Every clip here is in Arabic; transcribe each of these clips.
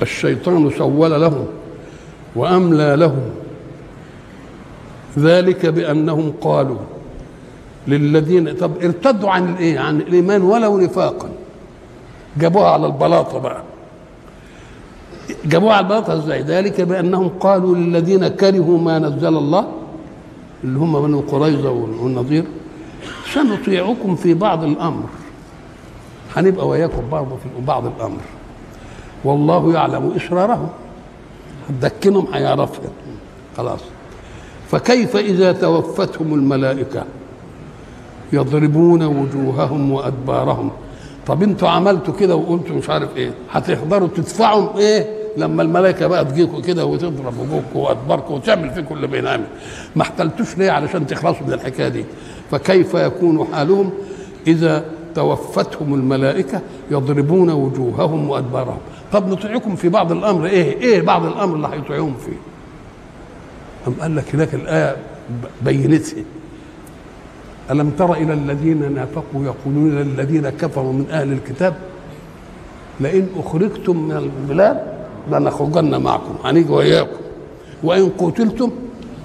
الشيطان سول لهم وأملى لهم ذلك بأنهم قالوا للذين طب ارتدوا عن الايه؟ عن الايمان ولو نفاقا. جابوها على البلاطه بقى. جابوها على البلاطه ازاي؟ ذلك بانهم قالوا للذين كرهوا ما نزل الله اللي هم بنو قريظه والنضير سنطيعكم في بعض الامر. هنبقى وياكم برضه في بعض الامر. والله يعلم اسرارهم. هتدكنهم هيعرفها. خلاص. فكيف اذا توفتهم الملائكه يضربون وجوههم وادبارهم. طب انتوا عملتوا كده وقلتوا مش عارف ايه، هتقدروا تدفعوا ايه لما الملائكه بقى تجيكم كده وتضرب وجوهكم وادباركم وتعمل فيكم اللي بينعمل؟ ما احتلتوش ليه علشان تخلصوا من الحكايه دي؟ فكيف يكون حالهم اذا توفتهم الملائكه يضربون وجوههم وادبارهم؟ طب نطيعكم في بعض الامر. ايه بعض الامر اللي هيطيعوهم فيه؟ أم قال لك هناك الايه بينتها. ألم تر إلى الذين نافقوا يقولون للذين كفروا من أهل الكتاب لئن أخرجتم من البلاد لنخرجن معكم، هنيجي وإياكم، وإن قتلتم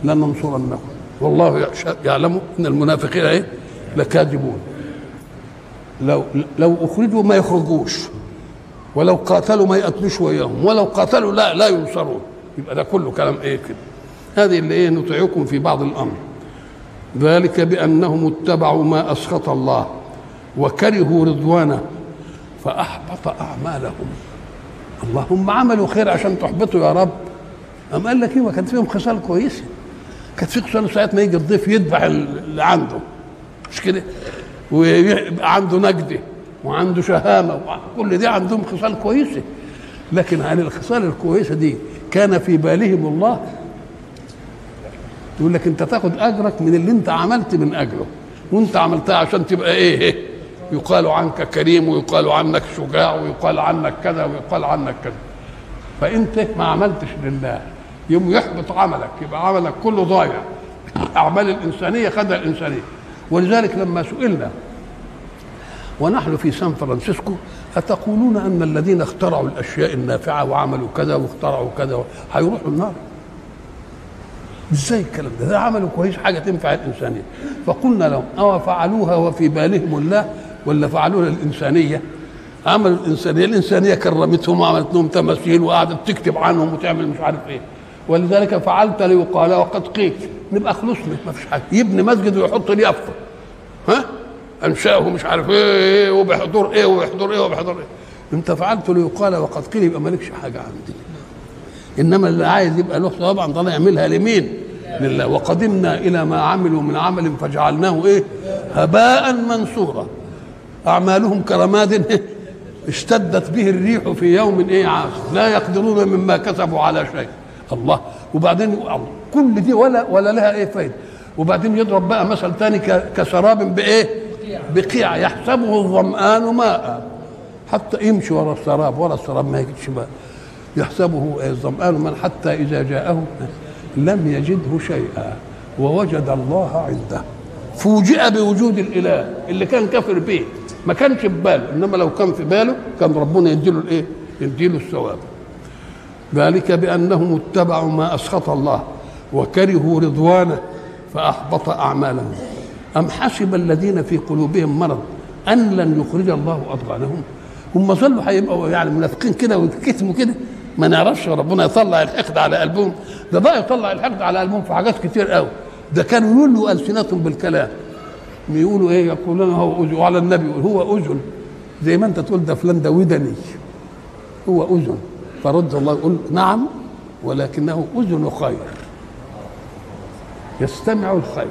لننصرنكم والله يعلم إن المنافقين إيه لكاذبون. لو أخرجوا ما يخرجوش، ولو قاتلوا ما يقتلوش وإياهم، ولو قاتلوا لا ينصرون. يبقى ده كله كلام إيه كده. هذه اللي إيه نطيعكم في بعض الأمر. ذلك بأنهم اتبعوا ما أسخط الله وكرهوا رضوانه فأحبط أعمالهم. اللهم عملوا خير عشان تحبطوا يا رب. أم قال لك إيه؟ كانت فيهم خصال كويسة. كانت في خصال ساعة ما يجي الضيف يذبح اللي عنده، مش كده؟ ويبقى عنده نجدة وعنده شهامة، كل دي عندهم خصال كويسة. لكن عن الخصال الكويسة دي كان في بالهم الله؟ يقول لك انت تاخد اجرك من اللي انت عملت من اجله، وانت عملتها عشان تبقى ايه؟ يقال عنك كريم ويقال عنك شجاع ويقال عنك كذا ويقال عنك كذا. فانت ما عملتش لله، يوم يحبط عملك، يبقى عملك كله ضايع. اعمال الانسانيه خدها الانسانيه. ولذلك لما سئلنا ونحن في سان فرانسيسكو اتقولون ان الذين اخترعوا الاشياء النافعه وعملوا كذا واخترعوا كذا هيروحوا النار؟ ازاي الكلام ده؟ ده عملوا كويس، حاجه تنفع الانسانيه. فقلنا لهم او فعلوها وفي بالهم الله ولا فعلوها الانسانيه؟ عملوا الانسانيه كرمتهم وعملت لهم تماثيل وقعدت تكتب عنهم وتعمل مش عارف ايه. ولذلك فعلت ليقال وقد قيل. نبقى خلصنا، ما فيش حاجه. يبني مسجد ويحط لي يافطه، ها انشاه مش عارف ايه وبحضور ايه وبحضور ايه وبحضور ايه. انت فعلت ليقال وقد قيل، يبقى مالكش حاجه عندي. انما اللي عايز يبقى له طبعا ده يعملها لمين؟ لله. وقدمنا الى ما عملوا من عمل فجعلناه ايه؟ هباء منصورا. اعمالهم كرماد اشتدت به الريح في يوم ايه عاصف لا يقدرون مما كسبوا على شيء. الله. وبعدين كل دي ولا لها ايه فايده. وبعدين يضرب بقى مثل ثاني كسراب بايه؟ بقيع يحسبه الظمآن ماء، حتى يمشي ورا السراب ما يجدش ماء. يحسبه الظمآن من حتى إذا جاءه لم يجده شيئا ووجد الله عنده. فوجئ بوجود الإله اللي كان كافر به، ما كانش في باله، إنما لو كان في باله كان ربنا يديله الإيه؟ يديله الثواب. ذلك بأنهم اتبعوا ما أسخط الله وكرهوا رضوانه فأحبط أعمالهم. أم حسب الذين في قلوبهم مرض أن لن يخرج الله أضغانهم؟ هم ظلوا هيبقوا يعني منافقين كده ويتكتموا كده، ما نعرفش ربنا يطلع الحقد على قلبهم. ده بقى يطلع الحقد على قلبهم في حاجات كتير قوي. ده كانوا يقولوا ألسنتهم بالكلام، يقولوا ايه؟ يقولون هو أذن، وعلى النبي يقول هو أذن، زي ما انت تقول ده فلان ده ودني، هو أذن. فرد الله يقول نعم ولكنه أذن خير يستمع الخير.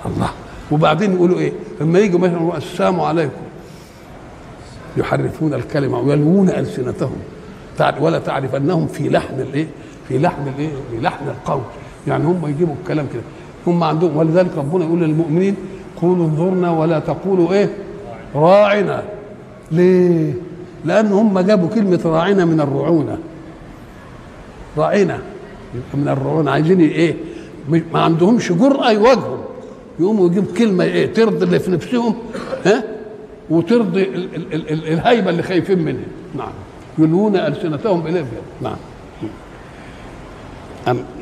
الله. وبعدين يقولوا ايه لما يجوا مثلا السلام عليكم يحرفون الكلمه ويلوون السنتهم ولا تعرفنهم في لحن الايه؟ في لحن القول. يعني هم يجيبوا الكلام كده، هم عندهم. ولذلك ربنا يقول للمؤمنين قولوا انظرنا ولا تقولوا ايه؟ راعنا. ليه؟ لان هم جابوا كلمه راعنا من الرعونه. راعنا من الرعونه، عايزين ايه؟ ما عندهمش جرأه يواجهوا، يقوموا يجيب كلمه ايه؟ ترضي اللي في نفسهم، ها؟ وترضي الهيبه اللي خايفين منها. نعم. يلوون ألسنتهم بالإيه؟ نعم.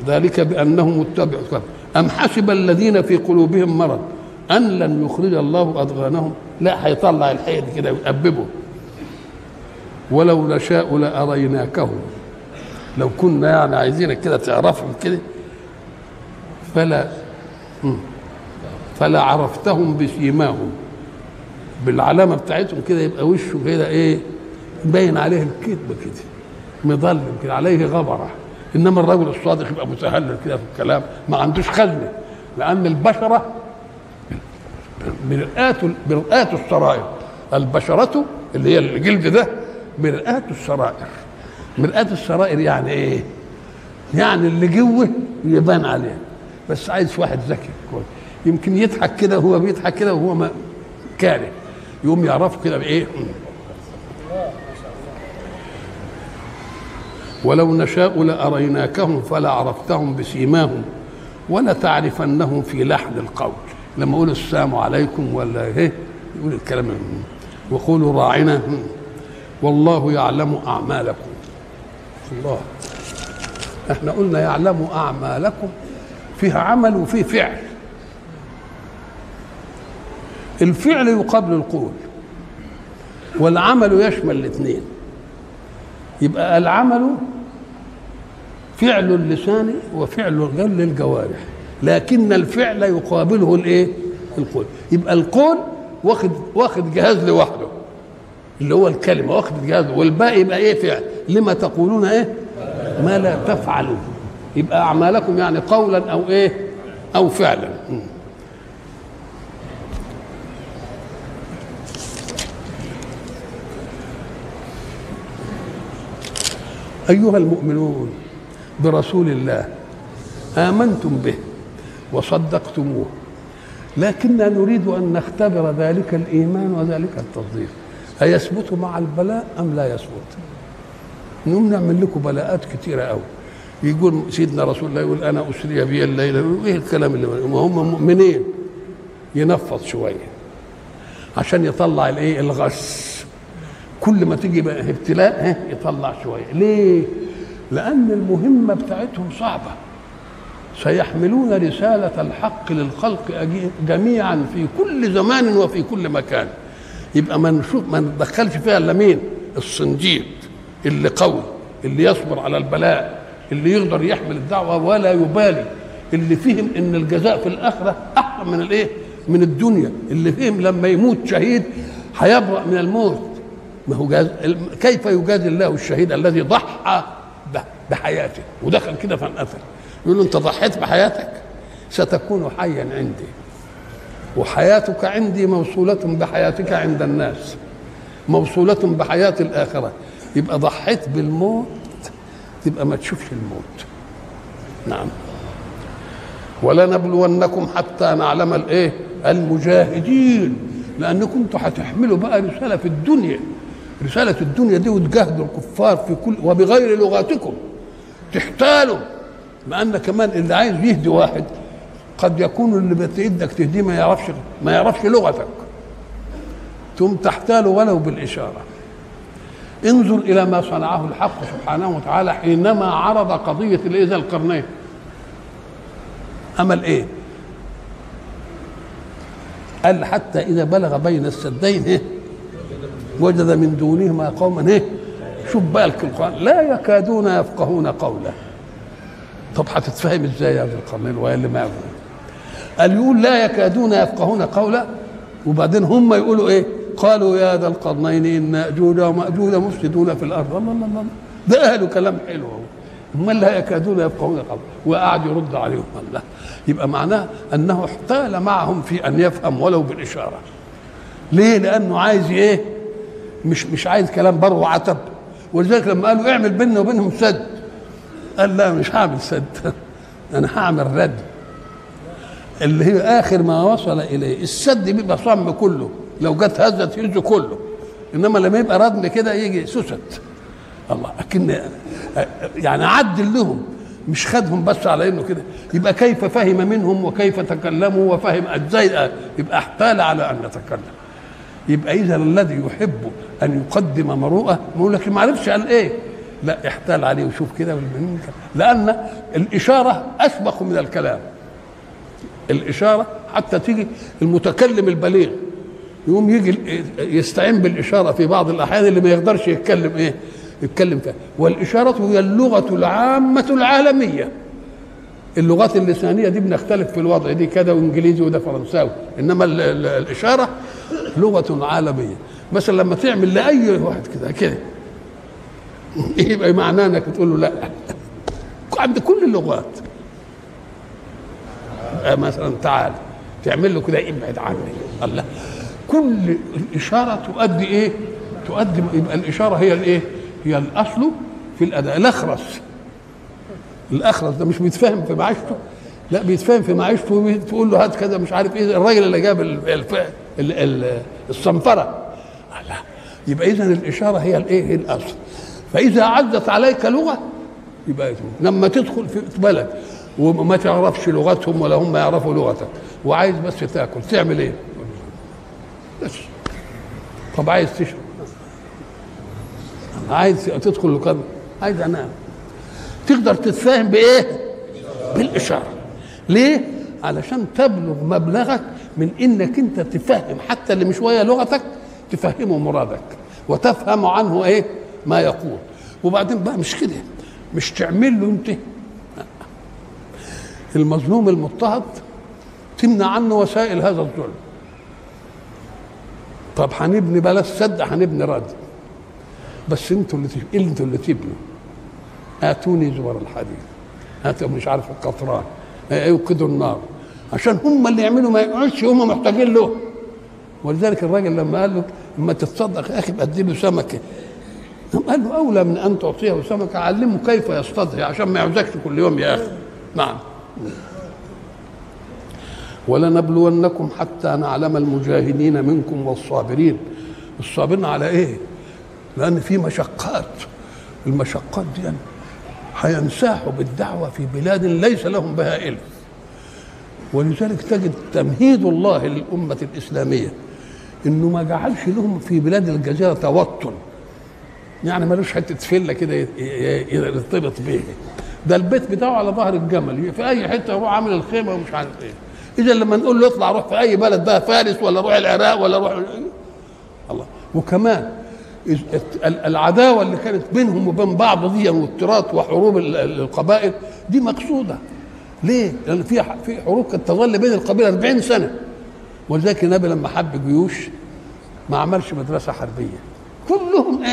ذلك بأنهم متبعوا أم حسب الذين في قلوبهم مرض أن لن يخرج الله أضغانهم. لا، هيطلع الحية دي كده ويأببه. ولو نشاء لأريناكهم، لو كنا يعني عايزينك كده تعرفهم كده فلا عرفتهم بسيماهم، بالعلامة بتاعتهم كده، يبقى وشه كده ايه، باين عليه الكذب كده، مظلم كده، عليه غبرة. انما الرجل الصادق يبقى متهلل كده في الكلام، ما عندوش خزنة، لأن البشرة مرآة السرائر. البشرة اللي هي الجلد ده مرآة السرائر. مرآة السرائر يعني ايه؟ يعني اللي جوه يبان عليه، بس عايز واحد ذكي كويس، يمكن يضحك كده وهو بيضحك كده وهو ما كاره، يقوم يعرف كده بايه. ولو نشاء لأريناكهم فلا عرفتهم بسيماهم ولتعرفنهم في لحن القول. لما يقول السلام عليكم ولا ايه، يقول الكلام وقولوا راعنا والله يعلم أعمالكم. الله، احنا قلنا يعلم أعمالكم، فيها عمل وفيه فعل. الفعل يقابل القول، والعمل يشمل الاثنين. يبقى العمل فعل اللسان وفعل للجوارح، لكن الفعل يقابله الايه؟ القول. يبقى القول واخد جهاز لوحده اللي هو الكلمه، واخد جهاز، والباقي يبقى ايه؟ فعل. لما تقولون ايه ما لا تفعلون. يبقى اعمالكم يعني قولا او ايه او فعلا. ايها المؤمنون برسول الله آمنتم به وصدقتموه، لكننا نريد أن نختبر ذلك الإيمان وذلك التصديق، أيثبت مع البلاء أم لا يثبت؟ نقوم نعمل لكم بلاءات كثيرة أوي. يقول سيدنا رسول الله يقول أنا أسري بي الليلة، إيه الكلام اللي هم مؤمنين؟ ينفض شوية عشان يطلع الإيه؟ الغش. كل ما تيجي بقى ابتلاء يطلع شوية. ليه؟ لأن المهمة بتاعتهم صعبة. سيحملون رسالة الحق للخلق جميعا في كل زمان وفي كل مكان. يبقى ما ندخلش فيها الا مين؟ الصنديد اللي قوي، اللي يصبر على البلاء، اللي يقدر يحمل الدعوة ولا يبالي، اللي فهم ان الجزاء في الآخرة أحسن من الايه؟ من الدنيا، اللي فهم لما يموت شهيد هيبرأ من الموت. ما هو كيف يجازي الله الشهيد الذي ضحى بحياته ودخل كده فانقتل؟ يقول له انت ضحيت بحياتك، ستكون حيا عندي، وحياتك عندي موصولة بحياتك عند الناس، موصولة بحياة الآخرة. يبقى ضحيت بالموت تبقى ما تشوفش الموت. نعم. ولنبلونكم حتى نعلم الايه؟ المجاهدين، لأنكم انتوا هتحملوا بقى رسالة في الدنيا، رسالة الدنيا دي، وتجاهدوا الكفار في كل وبغير لغاتكم، تحتالوا. لأن كمان اللي عايز يهدي واحد قد يكون اللي بتيدك تهديه ما يعرفش لغتك، ثم تحتاله ولو بالإشارة. انظر إلى ما صنعه الحق سبحانه وتعالى حينما عرض قضية ذا القرنين. عمل ايه؟ قال حتى إذا بلغ بين السدين وجد من دونهما قوما شوف بقى القرآن لا يكادون يفقهون قوله. طب هتتفهم ازاي يا ذي القرنين واللي معه؟ قال يقول لا يكادون يفقهون قوله، وبعدين هم يقولوا ايه؟ قالوا يا ذا القرنين ان ياجوج وماجوج مفسدون في الارض. الله الله الله، ده قالوا كلام حلو اهو، هم لا يكادون يفقهون قوله، وقعد يرد عليهم. الله، يبقى معناه انه احتال معهم في ان يفهم ولو بالاشاره. ليه؟ لانه عايز ايه؟ مش عايز كلام بر وعتب. ولذلك لما قالوا اعمل بيننا وبينهم سد، قال لا مش هعمل سد، انا هعمل رد، اللي هي اخر ما وصل اليه. السد بيبقى صم كله، لو جت هزه تهزه كله، انما لما يبقى ردم كده يجي سوست. الله، اكن يعني عدل لهم، مش خدهم بس على انه كده. يبقى كيف فهم منهم وكيف تكلموا وفهم ازاي، يبقى احتال على ان نتكلم. يبقى اذا الذي يحب ان يقدم مروءه يقول لك ما عرفش قال ايه، لا احتال عليه وشوف كده، لان الاشاره اسبق من الكلام. الاشاره حتى تيجي المتكلم البليغ يقوم يجي يستعين بالاشاره في بعض الاحيان اللي ما يقدرش يتكلم ايه يتكلم فيها. والاشاره هي اللغه العامه العالميه. اللغات اللسانيه دي بنختلف في الوضع، دي كده وانجليزي وده فرنساوي، انما الاشاره لغه عالميه. مثلا لما تعمل لاي واحد كده كده يبقى معناه انك بتقول له لا عند كل اللغات. مثلا تعال تعمل له كده ابعد عني الله، كل الاشاره تؤدي ايه؟ تؤدي. يبقى الاشاره هي الايه؟ هي الاصل في الاداء. الاخرس ده مش بيتفهم في معيشته، لا بيتفهم في معيشته، تقول له هات كذا مش عارف ايه، الراجل اللي جاب الصنفره لا. يبقى اذا الاشاره هي الايه؟ هي الاصل. فاذا عزت عليك لغه يبقى لما تدخل في بلد وما تعرفش لغتهم ولا هم يعرفوا لغتك وعايز بس تاكل تعمل ايه؟ بس طب عايز تشرب، عايز تدخل لقد عايز انام، تقدر تتفاهم بايه؟ بالاشاره. ليه؟ علشان تبلغ مبلغك من انك انت تفهم حتى اللي مش ويا لغتك، تفهمه مرادك وتفهم عنه ايه؟ ما يقول. وبعدين بقى مش كده، مش تعمل له انت المظلوم المضطهد تمنع عنه وسائل هذا الظلم. طب هنبني بلاش سد، هنبني رد، بس انتوا اللي تبنوا. اتوني زبر الحديد، هاتوا مش عارف القطران، يوقدوا النار، عشان هم اللي يعملوا ما يقعدش هم محتاجين له. ولذلك الراجل لما قال له اما تتصدق يا اخي بأدي له سمكه، قال له اولى من ان تعطيه سمكه علمه كيف يصطاد عشان ما يعوزكش كل يوم يا اخي. نعم. ولنبلونكم حتى نعلم المجاهدين منكم والصابرين. الصابرين على ايه؟ لان في مشقات، المشقات دي يعني هينساحوا بالدعوه في بلاد ليس لهم بها علم. ولذلك تجد تمهيد الله للامه الاسلاميه انه ما جعلش لهم في بلاد الجزيره توطن، يعني ملوش حته فله كده يرتبط بيه. ده البيت بتاعه على ظهر الجمل، في اي حته يروح عامل الخيمه ومش عارف ايه. اذا لما نقول له اطلع روح في اي بلد بقى، فارس ولا روح العراق ولا روح الله. وكمان العداوه اللي كانت بينهم وبين بعض دي والتراث وحروب القبائل دي مقصوده. ليه؟ لان في حروب كانت تظل بين القبائل 40 سنه. ولذلك النبي لما حب جيوش ما عملش مدرسه حربيه، كلهم